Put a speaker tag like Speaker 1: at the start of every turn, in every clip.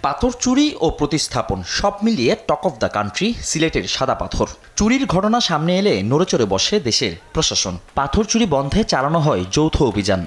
Speaker 1: পাথর চুরি ও প্রতিস্থাপন সব মিলিয়ে টক অফ দ্য কান্ট্রি সিলেটের সাদা পাথর। চুরির ঘটনা সামনে এলে নড়েচড়ে বসে দেশের প্রশাসন। পাথর চুরি বন্ধে চালানো হয় যৌথ অভিযান।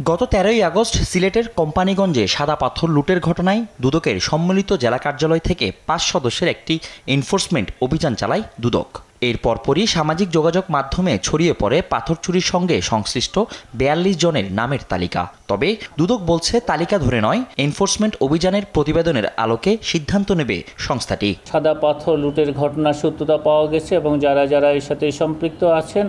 Speaker 1: গত 13ই আগস্ট সিলেটের কোম্পানিগঞ্জে সাদা পাথর লুটের ঘটনায় দুদকের সম্মিলিত জেলা কার্যালয় থেকে 5 সদস্যের একটি এনফোর্সমেন্ট অভিযান চালায় দুদক। এর পরপরই সামাজিক যোগাযোগ মাধ্যমে ছড়িয়ে পড়ে পাথর চুরির সঙ্গে সংশ্লিষ্ট 42 জনের নামের তালিকা। তবে দুদক বলছে তালিকা ধরে নয়, এনফোর্সমেন্ট অভিযানের প্রতিবেদনের আলোকে সিদ্ধান্ত নেবে সংস্থাটি।
Speaker 2: সাদা পাথর লুটের ঘটনার সত্যতা পাওয়া গেছে এবং যারা যারা এর সাথে সম্পৃক্ত আছেন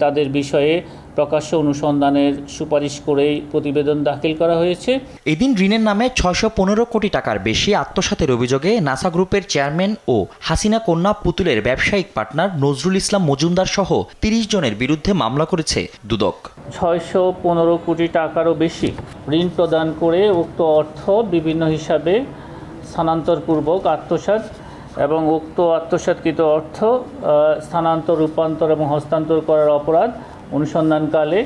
Speaker 2: তাদের বিষয়ে প্রকাশ্য অনুসন্ধানের সুপারিশ করেই প্রতিবেদন দাখিল করা হয়েছে।
Speaker 1: এদিন ঋণের নামে 615 কোটি টাকার বেশি আত্মসাতের অভিযোগে নাসা গ্রুপের চেয়ারম্যান ও হাসিনা কন্যা পুতুলের ব্যবসায়িক পার্টনার নজরুল ইসলাম মজুমদার সহ 30 জনের বিরুদ্ধে মামলা করেছে দুদক।
Speaker 2: 615 কোটি টাকারও বেশি ঋণ প্রদান করে উক্ত অর্থ বিভিন্ন হিসাবে স্থানান্তরপূর্বক আত্মসাৎ এবং উক্ত আত্মসাৎকৃত অর্থ স্থানান্তর, রূপান্তর এবং হস্তান্তর করার অপরাধ অনুসন্ধানকালে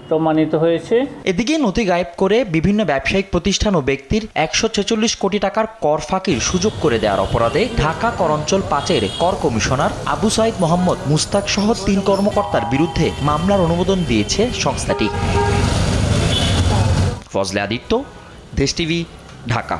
Speaker 2: প্রমাণিত হয়েছে।
Speaker 1: এদিকে নথি গায়েব করে বিভিন্ন ব্যবসায়িক প্রতিষ্ঠান ও ব্যক্তির 146 কোটি টাকার কর ফাঁকির সুযোগ করে দেওয়ার অপরাধে ঢাকা করাঞ্চল 5-এর কর কমিশনার আবু সাইদ মোহাম্মদ মুস্তাক সহ 3 কর্মকর্তার বিরুদ্ধে মামলার অনুমোদন দিয়েছে সংস্থাটি। ফজলে আদিত্য, দেশ টিভি, ঢাকা।